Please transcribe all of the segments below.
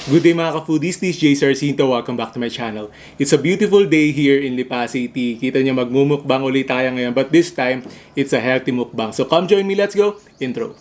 Good day mga ka-foodies, this is Jayzar, Recinto. Welcome back to my channel. It's a beautiful day here in Lipa City. Kita niyo magmumukbang ulit tayo ngayon, but this time, it's a healthy mukbang. So come join me, let's go! Intro!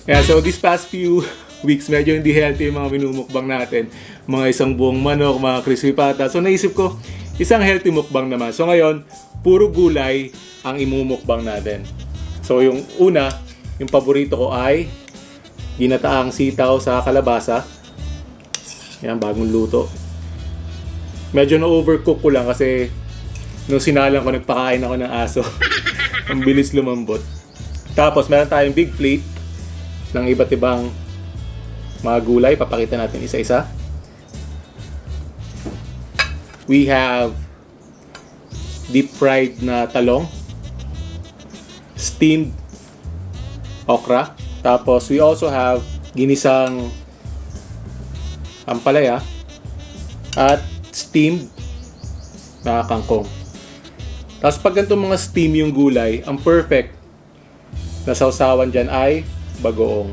Yeah, so this past few weeks, medyo hindi healthy yung mga minumukbang natin. Mga isang buong manok, mga crispy pata. So naisip ko, isang healthy mukbang naman. So ngayon, puro gulay ang imumukbang natin. So yung una, yung paborito ko ay ginataang sitaw sa kalabasa. Yan, bagong luto. Medyo na-overcook ko lang kasi nung sinalang ko, nagpakain ako ng aso. Ang bilis lumambot. Tapos meron tayong big plate ng iba't ibang mga gulay. Papakita natin isa-isa. We have deep fried na talong, steamed okra, tapos we also have ginisang ampalaya at steamed na kangkong. Tapos pag ganitong mga steam yung gulay, ang perfect na sausawan dyan ay bagoong.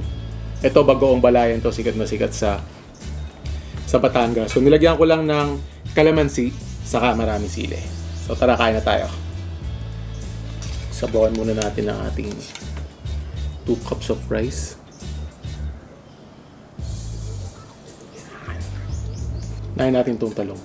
Ito bagoong balayan to, sikat na sikat sa Batangas. So nilagyan ko lang ng kalamansi saka maraming sili. So tara, kain na tayo. Sabawan muna natin ang ating 2 cups of rice. Nahin natin itong talong.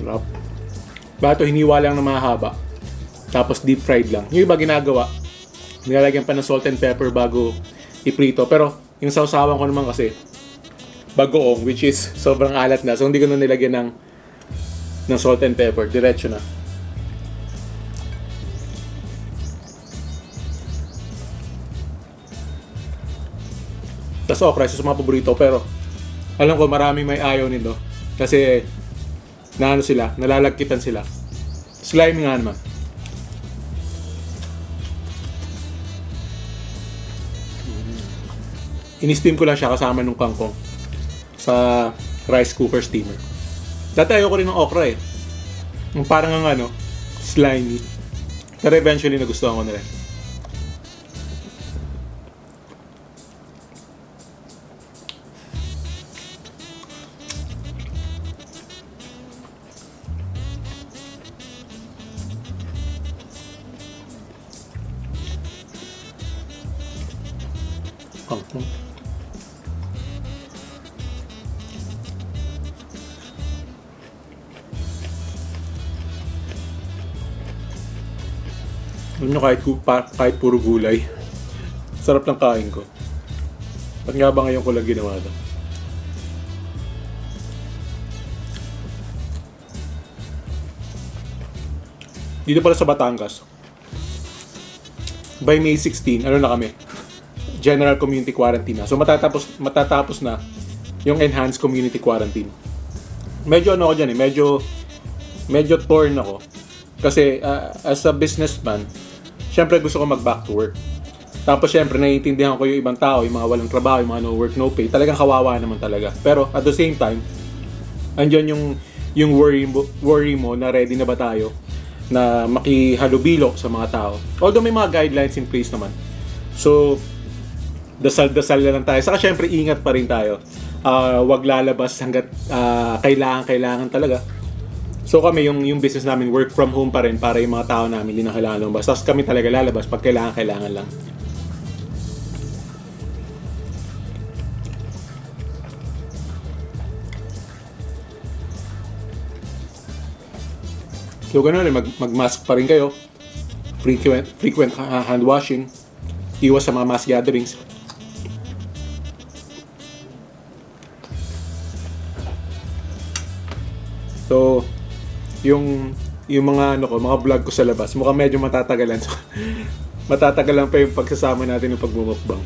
Sarap. Bato, hiniwa lang na mahaba. Tapos deep fried lang. Yung iba ginagawa, nilalagyan pa ng salt and pepper bago iprito. Pero yung sausawan ko naman kasi bagoong, which is sobrang alat na. So hindi ko na nilagyan ng salt and pepper. Diretso na. Tapos okra, isa sa mga paborito. Pero alam ko maraming may ayaw nito. Kasi naano sila, nalalagkitan sila. Slimy nga naman. In-steam ko lang siya kasama nung kangkong sa rice cooker steamer. Dati ayoko rin ng okra eh. Yung parang ang slimy. Pero eventually nagustuhan ko na rin. Kangkong. Alam nyo, kahit puro gulay, sarap ng kain ko. Ba't nga ba ngayon ko lang ginawa ito? Dito pala sa Batangas, by May 16, na kami? General Community Quarantine na. So matatapos na yung Enhanced Community Quarantine. Medyo ako dyan medyo torn ako. Kasi as a businessman, syempre gusto ko mag-back to work. Tapos syempre naiintindihan ko yung ibang tao, yung mga walang trabaho, yung mga no work, no pay. Talagang kawawa naman talaga. Pero at the same time, andyan yung worry mo na ready na ba tayo na makihalubilo sa mga tao. Although may mga guidelines in place naman. So, dasal-dasal na lang tayo. Saka syempre ingat pa rin tayo. Wag lalabas hanggat kailangan talaga. So kami, yung business namin, work from home pa rin para yung mga tao namin hindi na kailangan lumabas. Tapos kami talaga lalabas pag kailangan lang. So ganun rin, mag-mask pa rin kayo. Frequent hand washing. Iwas sa mga mass gatherings. So, yung mga mga vlog ko sa labas, mukhang medyo matatagalan. So, matatagalan pa yung pagsasama natin ng pagmumukbang.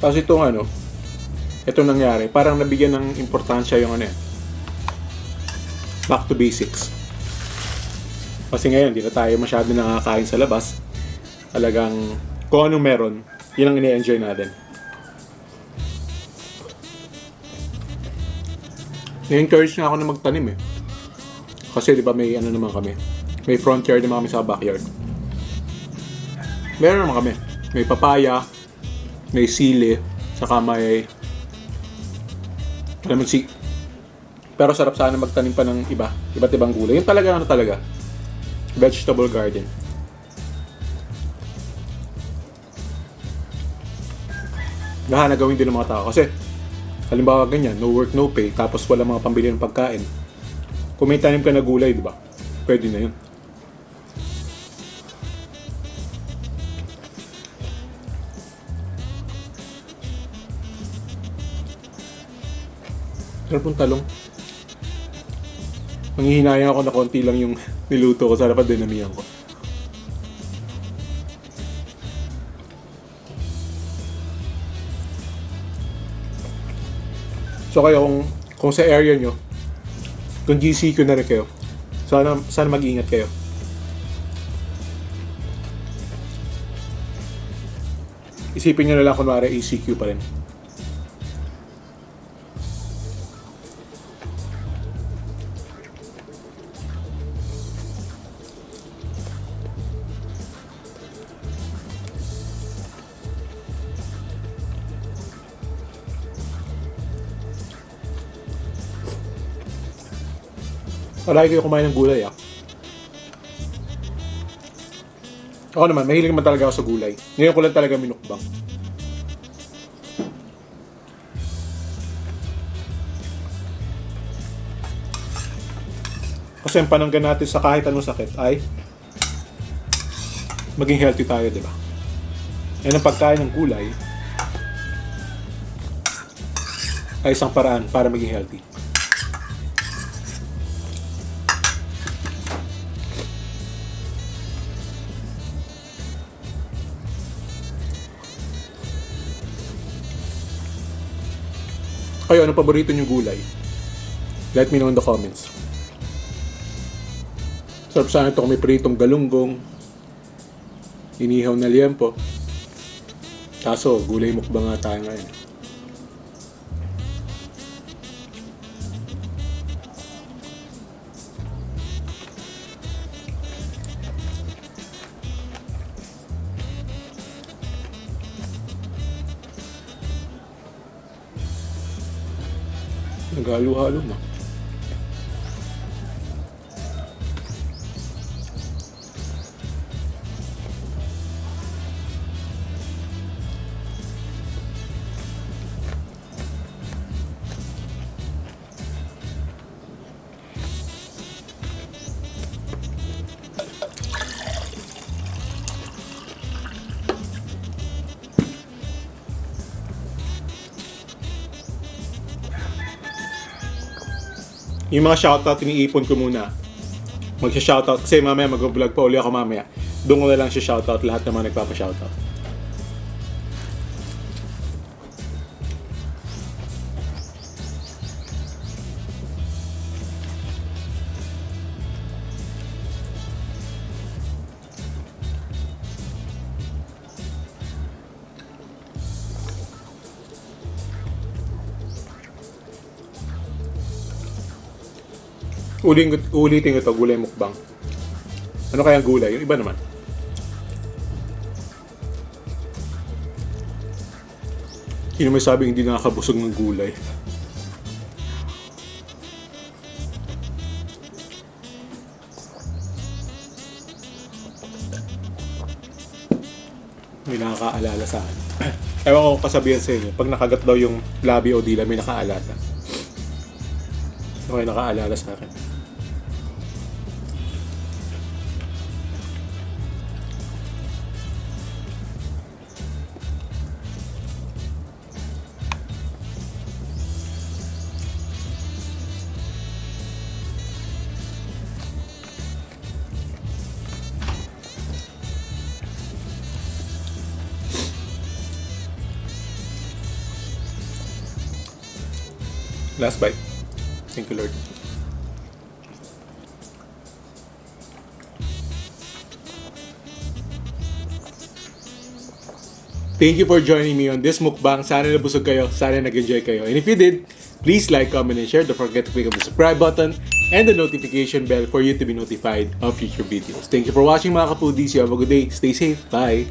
Tapos itong ito nangyari, parang nabigyan ng importansya yung ano back to basics. Kasi ngayon, hindi na tayo masyado nakakain sa labas. Talagang kung anong meron, yun ang ini-enjoy natin. Na-encourage na ako na magtanim Kasi di ba may ano naman kami, may front yard naman kami sa backyard. Meron naman kami. May papaya, may sili, saka may calamansi. Pero sarap sana magtanim pa ng iba't ibang gulay. Yung talaga vegetable garden. Gahana gawin din ng mga tao. Kasi, halimbawa ganyan, no work, no pay, tapos wala mga pambili ng pagkain. Kung may tanim ka na gulay, di ba? Pwede na yun. Sarap ng talong. Manghihinayang ako na konti lang yung niluto ko. Sarap at dinamihan ko. So kayo, kung sa area nyo, kung GCQ na rin kayo, sana mag-ingat kayo. Isipin nyo na lang kunwari ACQ pa rin. Palagi kayo kumain ng gulay Ako naman, mahilig naman talaga ako sa gulay. Ngayon ko lang talaga minukbang. Kasi ang pananggan natin sa kahit anong sakit ay maging healthy tayo, di ba? Yan ang pagkain ng gulay ay isang paraan para maging healthy. Kayo, ano paborito niyong gulay? Let me know in the comments. Sarap sana ito kung may pritong galunggong, inihaw na liempo. Kaso, gulay mukbang nga tayo ngayon. Naghalo-halo na. Yung mga shoutout, iniipon ko muna. Magsha-shoutout kasi mamaya mag-vlog pa uli ako mamaya. Doon ko na lang siya shoutout lahat ng mga nagpapa-shoutout. Ulitin ko ito, gulay mukbang. Ano kayang gulay? Yung iba naman. Sino may sabing hindi nakakabusog ng gulay? May nakakaalala sa akin. Ewan ko kasabihan sa inyo, pag nakagat daw yung labi o dila, may nakaalala. Okay, nakaalala sa akin. Last bite. Thank you, Lord. Thank you for joining me on this mukbang. Sana nabusog kayo. Sana nag-enjoy kayo. And if you did, please like, comment, and share. Don't forget to click on the subscribe button and the notification bell for you to be notified of future videos. Thank you for watching, mga ka-foodies. You have a good day. Stay safe. Bye!